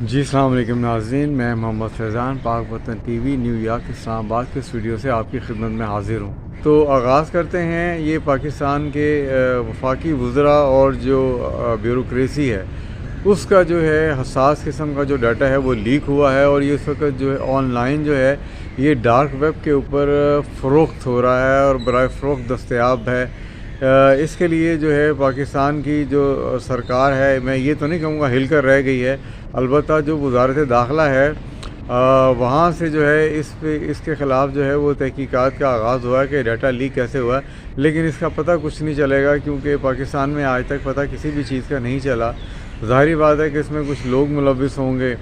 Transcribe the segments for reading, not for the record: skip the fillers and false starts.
جی السلام علیکم ناظرین، میں محمد فیضان پاک وطن ٹی وی نیو یارک اسلام آباد کے اسٹوڈیو سے آپ کی خدمت میں حاضر ہوں۔ تو آغاز کرتے ہیں یہ پاکستان کے وفاقی وزراء اور جو بیوروکریسی ہے اس کا جو ہے حساس قسم کا جو ڈاٹا ہے وہ لیک ہوا ہے، اور یہ اس وقت جو ہے آن لائن جو ہے یہ ڈارک ویب کے اوپر فروخت ہو رہا ہے اور برائے فروخت دستیاب ہے۔ اس کے لیے جو ہے پاکستان کی جو سرکار ہے، میں یہ تو نہیں کہوں گا ہل کر رہ گئی ہے، البتہ جو وزارت داخلہ ہے وہاں سے جو ہے اس کے خلاف جو ہے وہ تحقیقات کا آغاز ہوا ہے کہ ڈیٹا لیک کیسے ہوا ہے، لیکن اس کا پتہ کچھ نہیں چلے گا کیونکہ پاکستان میں آج تک پتہ کسی بھی چیز کا نہیں چلا۔ ظاہری بات ہے کہ اس میں کچھ لوگ ملوث ہوں گے،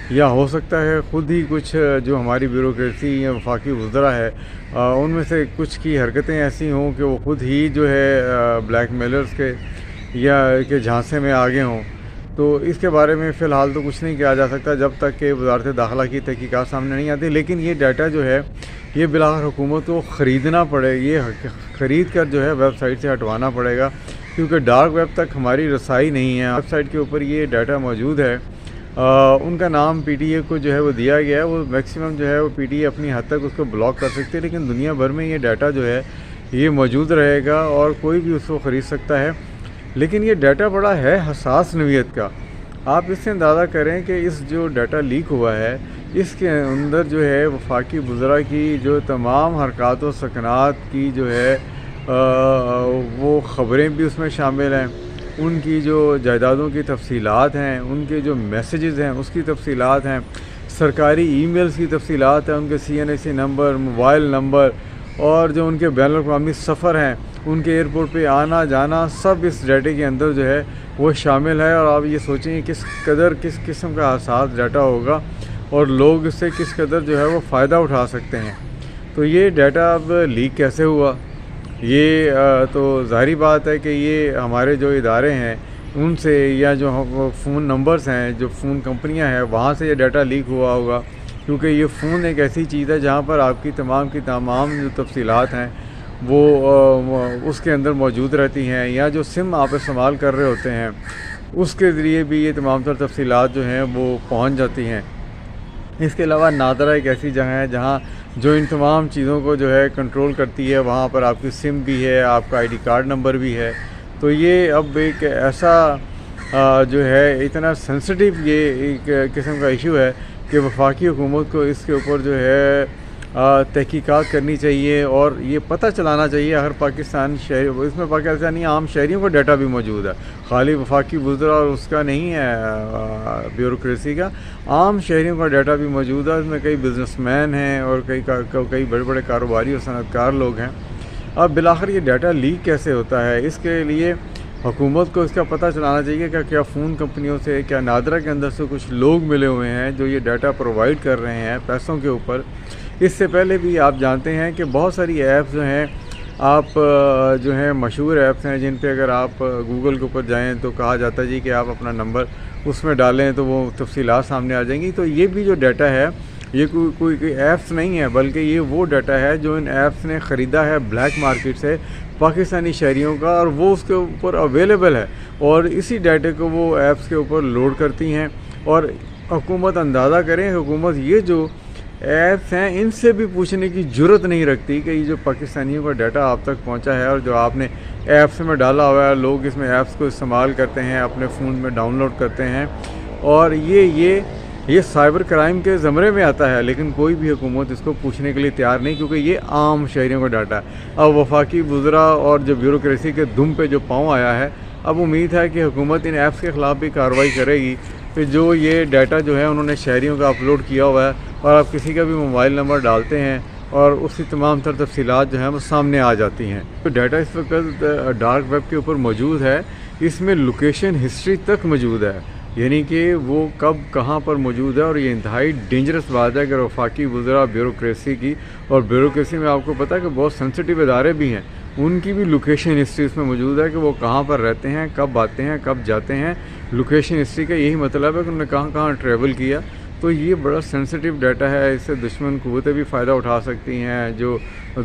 یا ہو سکتا ہے خود ہی کچھ جو ہماری بیوروکریسی یا وفاقی وزراء ہے ان میں سے کچھ کی حرکتیں ایسی ہوں کہ وہ خود ہی جو ہے بلیک میلرز کے یا کے جھانسے میں آگے ہوں۔ تو اس کے بارے میں فی الحال تو کچھ نہیں کیا جا سکتا جب تک کہ وزارت داخلہ کی تحقیقات سامنے نہیں آتی، لیکن یہ ڈیٹا جو ہے یہ بالآخر حکومت کو خریدنا پڑے، یہ خرید کر جو ہے ویب سائٹ سے ہٹوانا پڑے گا، کیونکہ ڈارک ویب تک ہماری رسائی نہیں ہے۔ ویب سائٹ کے اوپر یہ ڈیٹا موجود ہے، ان کا نام پی ٹی اے کو جو ہے وہ دیا گیا ہے، وہ میکسیمم جو ہے وہ پی ٹی اے اپنی حد تک اس کو بلاک کر سکتی ہے، لیکن دنیا بھر میں یہ ڈیٹا جو ہے یہ موجود رہے گا اور کوئی بھی اس کو خرید سکتا ہے۔ لیکن یہ ڈیٹا بڑا ہے حساس نوعیت کا۔ آپ اس سے اندازہ کریں کہ اس جو ڈیٹا لیک ہوا ہے اس کے اندر جو ہے وفاقی وزراء کی جو تمام حرکات و سکنات کی جو ہے وہ خبریں بھی اس میں شامل ہیں، ان کی جو جائیدادوں کی تفصیلات ہیں، ان کے جو میسیجز ہیں اس کی تفصیلات ہیں، سرکاری ای میلز کی تفصیلات ہیں، ان کے سی این ای سی نمبر، موبائل نمبر، اور جو ان کے بین الاقوامی سفر ہیں، ان کے ایئرپورٹ پہ آنا جانا، سب اس ڈیٹے کے اندر جو ہے وہ شامل ہے۔ اور آپ یہ سوچیں کس قسم کا حساس ڈیٹا ہوگا اور لوگ اس سے کس قدر جو ہے وہ فائدہ اٹھا سکتے ہیں۔ تو یہ ڈیٹا اب لیک کیسے ہوا؟ یہ تو ظاہری بات ہے کہ یہ ہمارے جو ادارے ہیں ان سے یا جو فون نمبرز ہیں، جو فون کمپنیاں ہیں، وہاں سے یہ ڈیٹا لیک ہوا ہوگا، کیونکہ یہ فون ایک ایسی چیز ہے جہاں پر آپ کی تمام جو تفصیلات ہیں وہ اس کے اندر موجود رہتی ہیں، یا جو سم آپ استعمال کر رہے ہوتے ہیں اس کے ذریعے بھی یہ تمام تر تفصیلات جو ہیں وہ پہنچ جاتی ہیں۔ اس کے علاوہ نادرا ایک ایسی جگہ ہے جہاں جو ان تمام چیزوں کو جو ہے کنٹرول کرتی ہے، وہاں پر آپ کی سم بھی ہے، آپ کا آئی ڈی کارڈ نمبر بھی ہے۔ تو یہ اب ایک ایسا جو ہے اتنا سینسٹیو یہ ایک قسم کا ایشو ہے کہ وفاقی حکومت کو اس کے اوپر جو ہے تحقیقات کرنی چاہیے اور یہ پتہ چلانا چاہیے ہر پاکستان شہری، اس میں پاکستانی عام شہریوں کا ڈیٹا بھی موجود ہے، خالی وفاقی وزراء اور اس کا نہیں ہے، بیوروکریسی کا عام شہریوں کا ڈیٹا بھی موجود ہے۔ اس میں کئی بزنس مین ہیں اور کئی بڑے بڑے کاروباری اور صنعت کار لوگ ہیں۔ اب بالآخر یہ ڈیٹا لیک کیسے ہوتا ہے؟ اس کے لیے حکومت کو اس کا پتہ چلانا چاہیے کہ کیا فون کمپنیوں سے، کیا نادرا کے اندر سے کچھ لوگ ملے ہوئے ہیں جو یہ ڈیٹا پرووائڈ کر رہے ہیں پیسوں کے اوپر۔ اس سے پہلے بھی آپ جانتے ہیں کہ بہت ساری ایپس جو ہیں، آپ جو ہیں مشہور ایپس ہیں جن پہ اگر آپ گوگل کے اوپر جائیں تو کہا جاتا ہے جی کہ آپ اپنا نمبر اس میں ڈالیں تو وہ تفصیلات سامنے آ جائیں گی۔ تو یہ بھی جو ڈیٹا ہے یہ کوئی ایپس نہیں ہے، بلکہ یہ وہ ڈیٹا ہے جو ان ایپس نے خریدا ہے بلیک مارکیٹ سے پاکستانی شہریوں کا، اور وہ اس کے اوپر اویلیبل ہے، اور اسی ڈیٹے کو وہ ایپس کے اوپر لوڈ کرتی ہیں۔ اور حکومت اندازہ کریں، حکومت یہ جو ایپس ہیں ان سے بھی پوچھنے کی جرت نہیں رکھتی کہ یہ جو پاکستانیوں کا ڈیٹا آپ تک پہنچا ہے اور جو آپ نے ایپس میں ڈالا ہوا ہے، لوگ اس میں ایپس کو استعمال کرتے ہیں، اپنے فون میں ڈاؤن لوڈ کرتے ہیں، اور یہ سائبر کرائم کے زمرے میں آتا ہے، لیکن کوئی بھی حکومت اس کو پوچھنے کے لیے تیار نہیں، کیونکہ یہ عام شہریوں کا ڈاٹا ہے۔ اب وفاقی وزراء اور جو بیوروکریسی کے دم پہ جو پاؤں آیا ہے، اب امید ہے کہ حکومت ان ایپس کے خلاف بھی کارروائی کرے گی کہ جو یہ ڈیٹا جو ہے انہوں نے شہریوں کا اپلوڈ کیا ہوا ہے، اور آپ کسی کا بھی موبائل نمبر ڈالتے ہیں اور اس کی تمام تر تفصیلات جو ہیں وہ سامنے آ جاتی ہیں۔ تو ڈیٹا اس وقت ڈارک ویب کے اوپر موجود ہے، اس میں لوکیشن ہسٹری تک موجود ہے، یعنی کہ وہ کب کہاں پر موجود ہے، اور یہ انتہائی ڈینجرس بات ہے کہ وفاقی وزراء بیوروکریسی کی، اور بیوروکریسی میں آپ کو پتہ ہے کہ بہت سینسٹیو ادارے بھی ہیں، ان کی بھی لوکیشن ہسٹری اس میں موجود ہے کہ وہ کہاں پر رہتے ہیں، کب آتے ہیں، کب جاتے ہیں۔ لوکیشن ہسٹری کا یہی مطلب ہے کہ انہوں نے کہاں کہاں ٹریول کیا۔ تو یہ بڑا سینسٹیو ڈیٹا ہے، اس سے دشمن قوتیں بھی فائدہ اٹھا سکتی ہیں، جو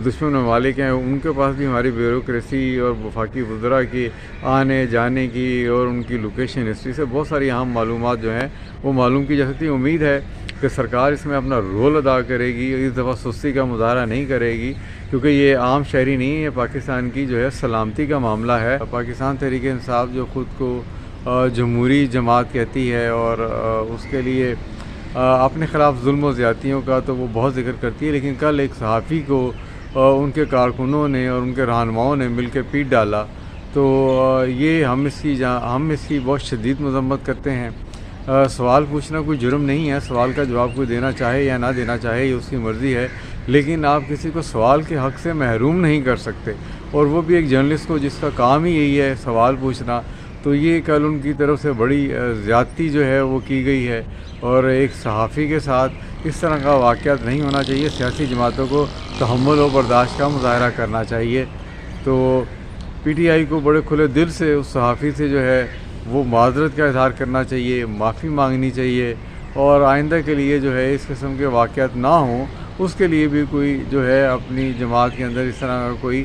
دشمن ممالک ہیں ان کے پاس بھی ہماری بیوروکریسی اور وفاقی وزراء کی آنے جانے کی اور ان کی لوکیشن ہسٹری سے بہت ساری اہم معلومات جو ہیں وہ معلوم کی جا سکتی ہیں۔ امید ہے کہ سرکار اس میں اپنا رول ادا کرے گی، اس دفعہ سستی کا مظاہرہ نہیں کرے گی، کیونکہ یہ عام شہری نہیں ہے، یہ پاکستان کی جو ہے سلامتی کا معاملہ ہے۔ پاکستان تحریک انصاف جو خود کو جمہوری جماعت کہتی ہے اور اس کے لیے اپنے خلاف ظلم و زیادتیوں کا تو وہ بہت ذکر کرتی ہے، لیکن کل ایک صحافی کو ان کے کارکنوں نے اور ان کے رہنماؤں نے مل کے پیٹ ڈالا، تو یہ ہم اس کی بہت شدید مذمت کرتے ہیں۔ سوال پوچھنا کوئی جرم نہیں ہے، سوال کا جواب کوئی دینا چاہے یا نہ دینا چاہے یہ اس کی مرضی ہے، لیکن آپ کسی کو سوال کے حق سے محروم نہیں کر سکتے، اور وہ بھی ایک جرنلسٹ کو جس کا کام ہی یہی ہے سوال پوچھنا۔ تو یہ کل ان کی طرف سے بڑی زیادتی جو ہے وہ کی گئی ہے، اور ایک صحافی کے ساتھ اس طرح کا واقعات نہیں ہونا چاہیے۔ سیاسی جماعتوں کو تحمل و برداشت کا مظاہرہ کرنا چاہیے۔ تو پی ٹی آئی کو بڑے کھلے دل سے اس صحافی سے جو ہے وہ معذرت کا اظہار کرنا چاہیے، معافی مانگنی چاہیے، اور آئندہ کے لیے جو ہے اس قسم کے واقعات نہ ہوں اس کے لیے بھی کوئی جو ہے اپنی جماعت کے اندر اس طرح کا کوئی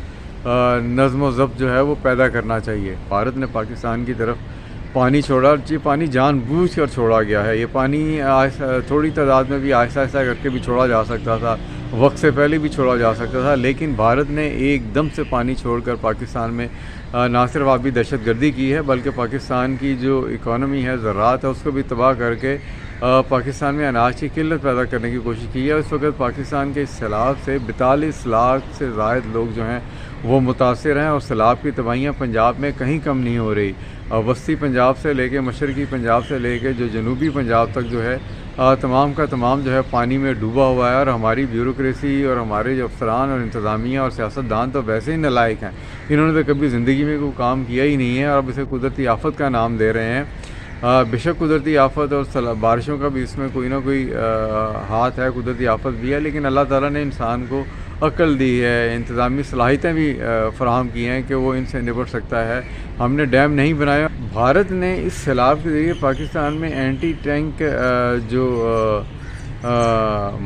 نظم و ضبط جو ہے وہ پیدا کرنا چاہیے۔ بھارت نے پاکستان کی طرف پانی چھوڑا، یہ پانی جان بوجھ کر چھوڑا گیا ہے، یہ پانی تھوڑی تعداد میں بھی آہستہ آہستہ کر کے بھی چھوڑا جا سکتا تھا، وقت سے پہلے بھی چھوڑا جا سکتا تھا، لیکن بھارت نے ایک دم سے پانی چھوڑ کر پاکستان میں نہ صرف آبی دہشت گردی کی ہے بلکہ پاکستان کی جو اکانومی ہے، زراعت ہے، اس کو بھی تباہ کر کے پاکستان میں اناج کی قلت پیدا کرنے کی کوشش کی ہے۔ اس وقت پاکستان کے سیلاب سے 42 لاکھ سے زائد لوگ جو ہیں وہ متاثر ہیں، اور سیلاب کی تباہیاں پنجاب میں کہیں کم نہیں ہو رہی۔ وسطی پنجاب سے لے کے مشرقی پنجاب سے لے کے جو جنوبی پنجاب تک جو ہے تمام کا تمام جو ہے پانی میں ڈوبا ہوا ہے، اور ہماری بیوروکریسی اور ہمارے جو افسران اور انتظامیہ اور سیاستدان تو ویسے ہی نالائق ہیں، انہوں نے تو کبھی زندگی میں کوئی کام کیا ہی نہیں ہے، اور اب اسے قدرتی آفت کا نام دے رہے ہیں۔ بے شک قدرتی آفت اور بارشوں کا بھی اس میں کوئی نہ کوئی ہاتھ ہے، قدرتی آفت بھی ہے، لیکن اللہ تعالیٰ نے انسان کو عقل دی ہے، انتظامی صلاحیتیں بھی فراہم کی ہیں کہ وہ ان سے نپٹ سکتا ہے۔ ہم نے ڈیم نہیں بنایا۔ بھارت نے اس سیلاب کے ذریعے پاکستان میں اینٹی ٹینک جو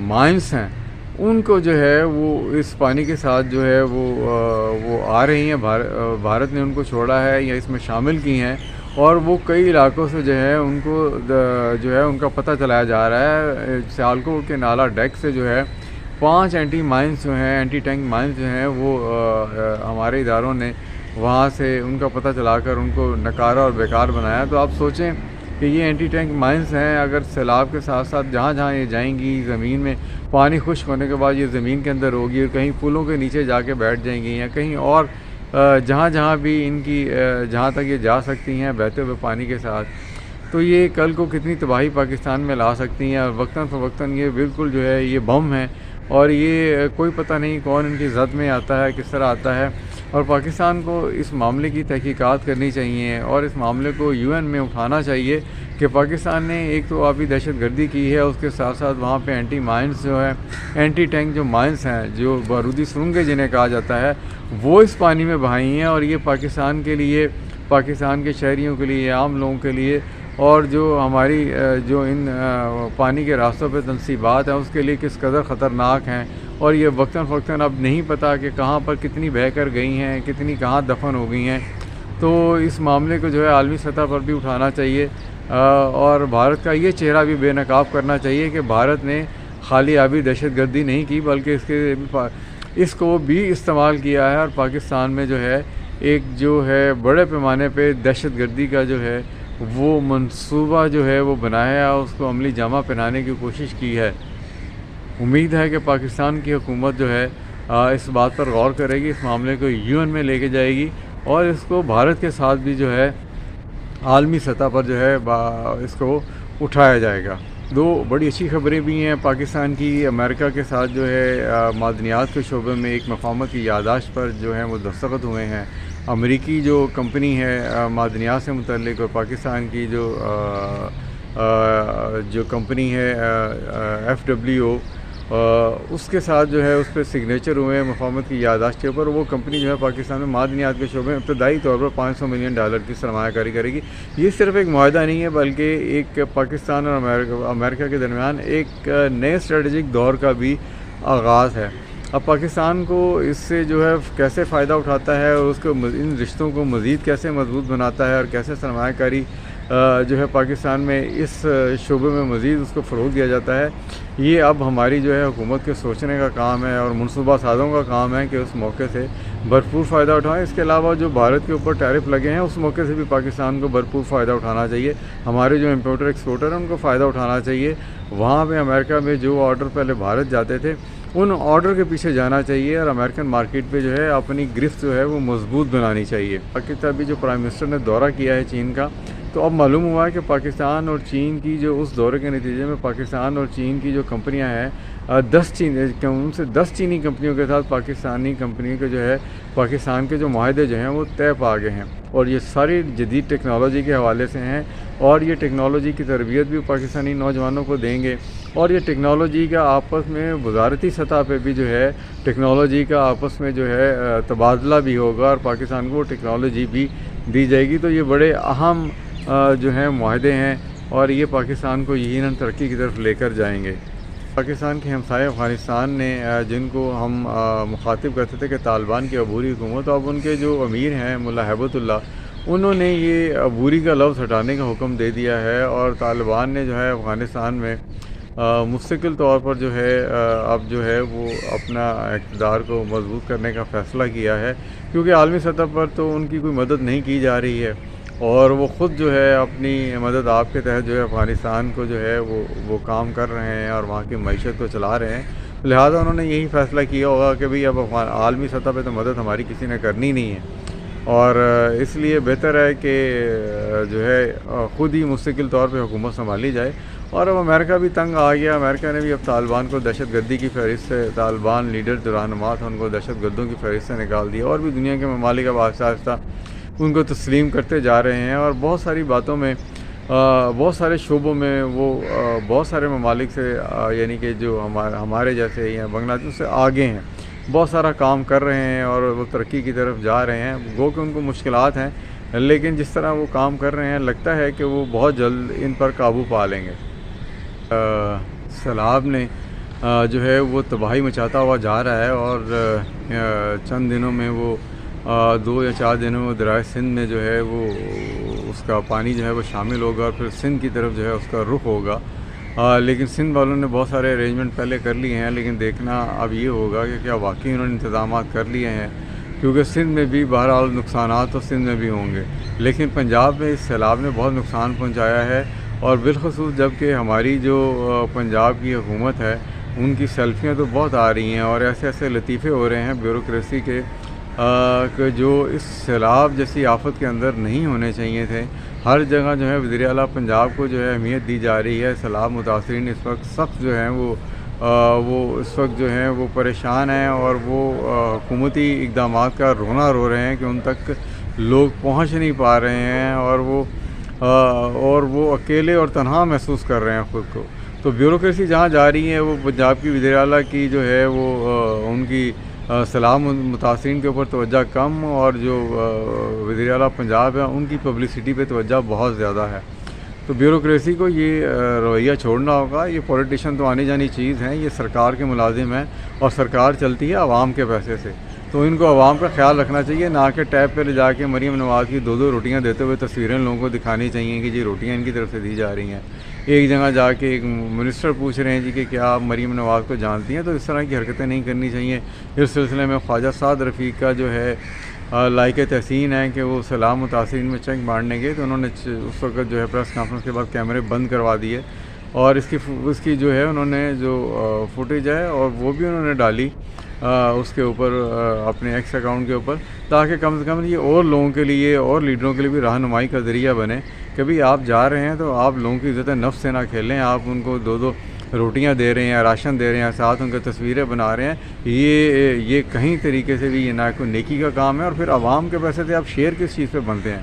مائنس ہیں ان کو جو ہے وہ اس پانی کے ساتھ جو ہے وہ آ رہی ہیں، بھارت نے ان کو چھوڑا ہے یا اس میں شامل کی ہیں، اور وہ کئی علاقوں سے جو ہے ان کو جو ہے ان کا پتہ چلایا جا رہا ہے۔ سیالکوٹ کے نالہ ڈیک سے جو ہے 5 اینٹی مائنس جو ہیں، اینٹی ٹینک مائنس جو ہیں وہ ہمارے اداروں نے وہاں سے ان کا پتہ چلا کر ان کو نکارا اور بیکار بنایا۔ تو آپ سوچیں کہ یہ اینٹی ٹینک مائنس ہیں، اگر سیلاب کے ساتھ ساتھ جہاں جہاں یہ جائیں گی زمین میں، پانی خشک ہونے کے بعد یہ زمین کے اندر ہوگی، اور کہیں پلوں کے نیچے جا کے بیٹھ جائیں گی، یا کہیں اور جہاں جہاں بھی ان کی جہاں تک یہ جا سکتی ہیں بہتے ہوئے پانی کے ساتھ، تو یہ کل کو کتنی تباہی پاکستان میں لا سکتی ہیں۔ اور وقتاً فوقتاً یہ بالکل جو ہے یہ بم ہیں، اور یہ کوئی پتہ نہیں کون ان کی زد میں آتا ہے، کس طرح آتا ہے، اور پاکستان کو اس معاملے کی تحقیقات کرنی چاہیے، اور اس معاملے کو UN میں اٹھانا چاہیے کہ پاکستان نے ایک تو آبی دہشت گردی کی ہے، اس کے ساتھ ساتھ وہاں پہ اینٹی مائنس جو ہے، اینٹی ٹینک جو مائنس ہیں، جو بارودی سرنگیں جنہیں کہا جاتا ہے، وہ اس پانی میں بہائی ہیں، اور یہ پاکستان کے لیے، پاکستان کے شہریوں کے لیے، عام لوگوں کے لیے، اور جو ہماری جو ان پانی کے راستوں پہ تنصیبات ہیں اس کے لیے کس قدر خطرناک ہیں، اور یہ وقتاً فوقتاً اب نہیں پتہ کہ کہاں پر کتنی بہہ کر گئی ہیں، کتنی کہاں دفن ہو گئی ہیں۔ تو اس معاملے کو جو ہے عالمی سطح پر بھی اٹھانا چاہیے، اور بھارت کا یہ چہرہ بھی بے نقاب کرنا چاہیے کہ بھارت نے خالی آبی دہشت گردی نہیں کی بلکہ اس کو بھی استعمال کیا ہے، اور پاکستان میں جو ہے ایک جو ہے بڑے پیمانے پہ دہشت گردی کا جو ہے وہ منصوبہ جو ہے وہ بنایا، اس کو عملی جامہ پہنانے کی کوشش کی ہے۔ امید ہے کہ پاکستان کی حکومت جو ہے اس بات پر غور کرے گی، اس معاملے کو UN میں لے کے جائے گی، اور اس کو بھارت کے ساتھ بھی جو ہے عالمی سطح پر جو ہے اس کو اٹھایا جائے گا۔ دو بڑی اچھی خبریں بھی ہیں پاکستان کی۔ امریکہ کے ساتھ جو ہے معدنیات کے شعبے میں ایک مفاہمت کی یادداشت پر جو ہے وہ دستخط ہوئے ہیں۔ امریکی جو کمپنی ہے معدنیات سے متعلق، اور پاکستان کی جو کمپنی ہے FWO، اس کے ساتھ جو ہے اس پہ سگنیچر ہوئے ہیں مفاہمت کی یادداشت کے اوپر. وہ کمپنی جو ہے پاکستان میں معدنیات کے شعبے میں ابتدائی طور پر $500 ملین کی سرمایہ کاری کرے گی. یہ صرف ایک معاہدہ نہیں ہے بلکہ ایک پاکستان اور امریکہ کے درمیان ایک نئے اسٹریٹجک دور کا بھی آغاز ہے. اب پاکستان کو اس سے جو ہے کیسے فائدہ اٹھاتا ہے اور اس کو ان رشتوں کو مزید کیسے مضبوط بناتا ہے اور کیسے سرمایہ کاری جو ہے پاکستان میں اس شعبے میں مزید اس کو فروغ دیا جاتا ہے، یہ اب ہماری جو ہے حکومت کے سوچنے کا کام ہے اور منصوبہ سازوں کا کام ہے کہ اس موقع سے بھرپور فائدہ اٹھائیں. اس کے علاوہ جو بھارت کے اوپر ٹیرف لگے ہیں اس موقع سے بھی پاکستان کو بھرپور فائدہ اٹھانا چاہیے. ہمارے جو امپورٹر ایکسپورٹر ہیں ان کو فائدہ اٹھانا چاہیے. وہاں پہ امریکہ میں جو آرڈر پہلے بھارت جاتے تھے ان آرڈر کے پیچھے جانا چاہیے اور امریکن مارکیٹ پہ جو ہے اپنی گرفت جو ہے وہ مضبوط بنانی چاہیے. پاکستان ابھی جو پرائم منسٹر نے دورہ کیا ہے چین کا، تو اب معلوم ہوا ہے کہ پاکستان اور چین کی جو اس دورے کے نتیجے میں پاکستان اور چین کی جو کمپنیاں ہیں ان سے 10 چینی کمپنیوں کے ساتھ پاکستانی کمپنیوں کے جو ہے پاکستان کے جو معاہدے جو ہیں وہ طے پا گئے ہیں اور یہ ساری جدید ٹیکنالوجی کے حوالے سے ہیں اور یہ ٹیکنالوجی کی تربیت بھی پاکستانی نوجوانوں کو دیں گے اور یہ ٹیکنالوجی کا آپس میں وزارتی سطح پہ بھی جو ہے ٹیکنالوجی کا آپس میں جو ہے تبادلہ بھی ہوگا اور پاکستان کو ٹیکنالوجی بھی دی جائے گی. تو یہ بڑے اہم جو ہیں معاہدے ہیں اور یہ پاکستان کو یقیناً ترقی کی طرف لے کر جائیں گے. پاکستان کے ہمسائے افغانستان نے جن کو ہم مخاطب کرتے تھے کہ طالبان کی عبوری حکومت، اب ان کے جو امیر ہیں ملا ہیبت اللہ، انہوں نے یہ عبوری کا لفظ ہٹانے کا حکم دے دیا ہے اور طالبان نے جو ہے افغانستان میں مستقل طور پر جو ہے اب جو ہے وہ اپنا اقتدار کو مضبوط کرنے کا فیصلہ کیا ہے، کیونکہ عالمی سطح پر تو ان کی کوئی مدد نہیں کی جا رہی ہے اور وہ خود جو ہے اپنی مدد آپ کے تحت جو ہے افغانستان کو جو ہے وہ کام کر رہے ہیں اور وہاں کی معیشت کو چلا رہے ہیں. لہٰذا انہوں نے یہی فیصلہ کیا ہوگا کہ بھئی اب عالمی سطح پہ تو مدد ہماری کسی نے کرنی نہیں ہے اور اس لیے بہتر ہے کہ جو ہے خود ہی مستقل طور پہ حکومت سنبھالی جائے. اور اب امریکہ بھی تنگ آ گیا. امریکہ نے بھی اب طالبان کو دہشت گردی کی فہرست سے، طالبان لیڈر جو رہنما تھا ان کو دہشت گردوں کی فہرست سے نکال دیا اور بھی دنیا کے ممالک اب آہستہ آہستہ ان کو تسلیم کرتے جا رہے ہیں اور بہت ساری باتوں میں بہت سارے شعبوں میں وہ بہت سارے ممالک سے یعنی کہ جو ہمارے جیسے یا بنگلہ دیش سے آگے ہیں، بہت سارا کام کر رہے ہیں اور وہ ترقی کی طرف جا رہے ہیں. گو کہ ان کو مشکلات ہیں لیکن جس طرح وہ کام کر رہے ہیں لگتا ہے کہ وہ بہت جلد ان پر قابو پا لیں گے. سیلاب نے جو ہے وہ تباہی مچاتا ہوا جا رہا ہے اور چند دنوں میں وہ 2 یا 4 دنوں میں دریائے سندھ میں جو ہے وہ اس کا پانی جو ہے وہ شامل ہوگا اور پھر سندھ کی طرف جو ہے اس کا رخ ہوگا. لیکن سندھ والوں نے بہت سارے ارینجمنٹ پہلے کر لیے ہیں لیکن دیکھنا اب یہ ہوگا کہ کیا واقعی انہوں نے انتظامات کر لیے ہیں، کیونکہ سندھ میں بھی بہرحال نقصانات تو سندھ میں بھی ہوں گے لیکن پنجاب میں اس سیلاب نے بہت نقصان پہنچایا ہے اور بالخصوص جب کہ ہماری جو پنجاب کی حکومت ہے ان کی سیلفیاں تو بہت آ رہی ہیں اور ایسے ایسے لطیفے ہو رہے ہیں بیوروکریسی کے کہ جو اس سیلاب جیسی آفت کے اندر نہیں ہونے چاہیے تھے. ہر جگہ جو ہے وزیر اعلیٰ پنجاب کو جو ہے اہمیت دی جا رہی ہے. سیلاب متاثرین اس وقت سخت جو ہیں وہ اس وقت جو ہیں وہ پریشان ہیں اور وہ حکومتی اقدامات کا رونا رو رہے ہیں کہ ان تک لوگ پہنچ نہیں پا رہے ہیں اور وہ اکیلے اور تنہا محسوس کر رہے ہیں خود کو. تو بیوروکریسی جہاں جا رہی ہے وہ پنجاب کی وزیر اعلیٰ کی جو ہے وہ ان کی سیلاب متاثرین کے اوپر توجہ کم اور جو وزیر اعلیٰ پنجاب ہے ان کی پبلسٹی پہ توجہ بہت زیادہ ہے. تو بیوروکریسی کو یہ رویہ چھوڑنا ہوگا. یہ پولیٹیشین تو آنی جانی چیز ہیں، یہ سرکار کے ملازم ہیں اور سرکار چلتی ہے عوام کے پیسے سے، تو ان کو عوام کا خیال رکھنا چاہیے، نہ کہ ٹیب پہ لے جا کے مریم نواز کی 2 روٹیاں دیتے ہوئے تصویریں لوگوں کو دکھانی چاہیے کہ جی روٹیاں ان کی طرف سے دی جا رہی ہیں. ایک جگہ جا کے ایک منسٹر پوچھ رہے ہیں جی کہ کیا آپ مریم نواز کو جانتی ہیں، تو اس طرح کی حرکتیں نہیں کرنی چاہیے. اس سلسلے میں خواجہ سعد رفیق کا جو ہے لائق تحسین ہے کہ وہ سیلاب متاثرین میں چیک مارنے گئے تو انہوں نے اس وقت جو ہے پریس کانفرنس کے بعد کیمرے بند کروا دیے اور اس کی جو ہے انہوں نے جو فوٹیج ہے اور وہ بھی انہوں نے ڈالی اس کے اوپر اپنے ایکس اکاؤنٹ کے اوپر، تاکہ کم سے کم یہ اور لوگوں کے لیے اور لیڈروں کے لیے بھی رہنمائی کا ذریعہ بنے کہ بھئی آپ جا رہے ہیں تو آپ لوگوں کی عزت نفس سے نہ کھیلیں. آپ ان کو 2 روٹیاں دے رہے ہیں، راشن دے رہے ہیں، ساتھ ان کی تصویریں بنا رہے ہیں. یہ کہیں طریقے سے بھی یہ نہ کوئی نیکی کا کام ہے. اور پھر عوام کے پیسے سے آپ شیئر کس چیز پہ بنتے ہیں؟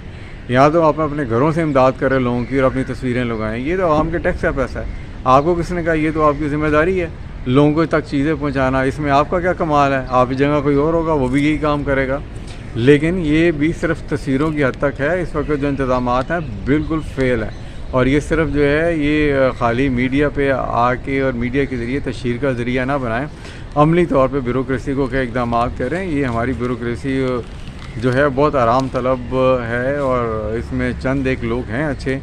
یا تو آپ اپنے گھروں سے امداد کریں لوگوں کی اور اپنی تصویریں لگائیں. یہ تو عوام کے ٹیکس کا پیسہ ہے. آپ کو کس نے کہا یہ تو آپ کی ذمہ داری ہے. لوگوں تک چیزیں پہنچانا، اس میں آپ کا کیا کمال ہے؟ آپ کی جگہ کوئی اور ہوگا وہ بھی یہی کام کرے گا، لیکن یہ بھی صرف تصویروں کی حد تک ہے۔ اس وقت جو انتظامات ہیں بالکل فیل ہیں، اور یہ صرف جو ہے یہ خالی میڈیا پہ آ کے اور میڈیا کے ذریعے تشہیر کا ذریعہ نہ بنائیں، عملی طور پہ بیوروکریسی کو کیا اقدامات کریں۔ یہ ہماری بیوروکریسی جو ہے بہت آرام طلب ہے، اور اس میں چند ایک لوگ ہیں اچھے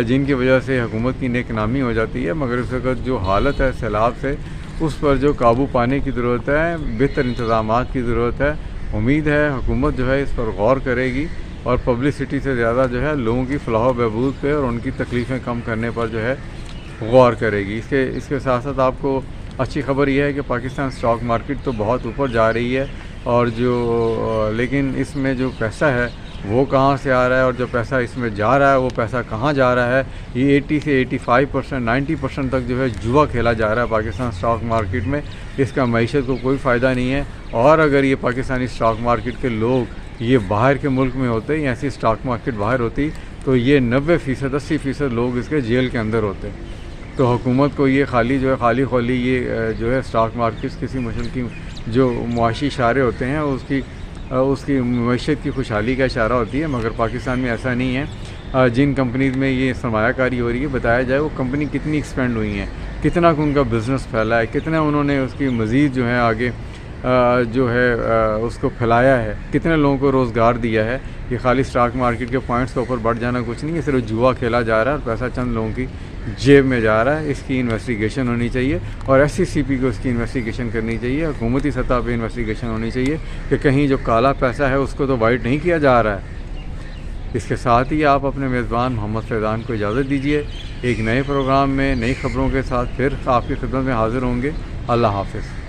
جن کی وجہ سے حکومت کی نیک نامی ہو جاتی ہے، مگر اس وقت جو حالت ہے سیلاب سے، اس پر جو قابو پانے کی ضرورت ہے، بہتر انتظامات کی ضرورت ہے۔ امید ہے حکومت جو ہے اس پر غور کرے گی، اور پبلسٹی سے زیادہ جو ہے لوگوں کی فلاح و بہبود پہ اور ان کی تکلیفیں کم کرنے پر جو ہے غور کرے گی۔ اس کے ساتھ ساتھ آپ کو اچھی خبر یہ ہے کہ پاکستان اسٹاک مارکیٹ تو بہت اوپر جا رہی ہے، اور لیکن اس میں جو پیسہ ہے وہ کہاں سے آ رہا ہے، اور جو پیسہ اس میں جا رہا ہے وہ پیسہ کہاں جا رہا ہے؟ یہ 80 سے 85%، 90% تک جو ہے جوا کھیلا جا رہا ہے پاکستان اسٹاک مارکیٹ میں۔ اس کا معیشت کو کوئی فائدہ نہیں ہے، اور اگر یہ پاکستانی اسٹاک مارکیٹ کے لوگ یہ باہر کے ملک میں ہوتے، یا ایسی اسٹاک مارکیٹ باہر ہوتی، تو یہ 90%، 80% لوگ اس کے جیل کے اندر ہوتے۔ تو حکومت کو یہ خالی خولی یہ جو ہے اسٹاک مارکیٹ کسی ملک کی جو معاشی اشارے ہوتے ہیں اس کی معیشت کی خوشحالی کا اشارہ ہوتی ہے، مگر پاکستان میں ایسا نہیں ہے۔ جن کمپنیز میں یہ سرمایہ کاری ہو رہی ہے، بتایا جائے وہ کمپنی کتنی ایکسپینڈ ہوئی ہیں، کتنا ان کا بزنس پھیلا ہے، کتنا انہوں نے اس کی مزید جو ہے آگے جو ہے اس کو پھیلایا ہے، کتنے لوگوں کو روزگار دیا ہے۔ یہ خالی اسٹاک مارکیٹ کے پوائنٹس کے اوپر بڑھ جانا کچھ نہیں ہے، صرف جوا کھیلا جا رہا ہے اور پیسہ چند لوگوں کی جیب میں جا رہا ہے۔ اس کی انویسٹیگیشن ہونی چاہیے، اور SCCP کو اس کی انویسٹیگیشن کرنی چاہیے، حکومتی سطح پہ انویسٹیگیشن ہونی چاہیے کہ کہیں جو کالا پیسہ ہے اس کو تو وائٹ نہیں کیا جا رہا ہے۔ اس کے ساتھ ہی آپ اپنے میزبان محمد فیضان کو اجازت دیجیے، ایک نئے پروگرام میں نئی خبروں کے ساتھ پھر آپ کی خدمت میں حاضر ہوں گے۔ اللہ حافظ۔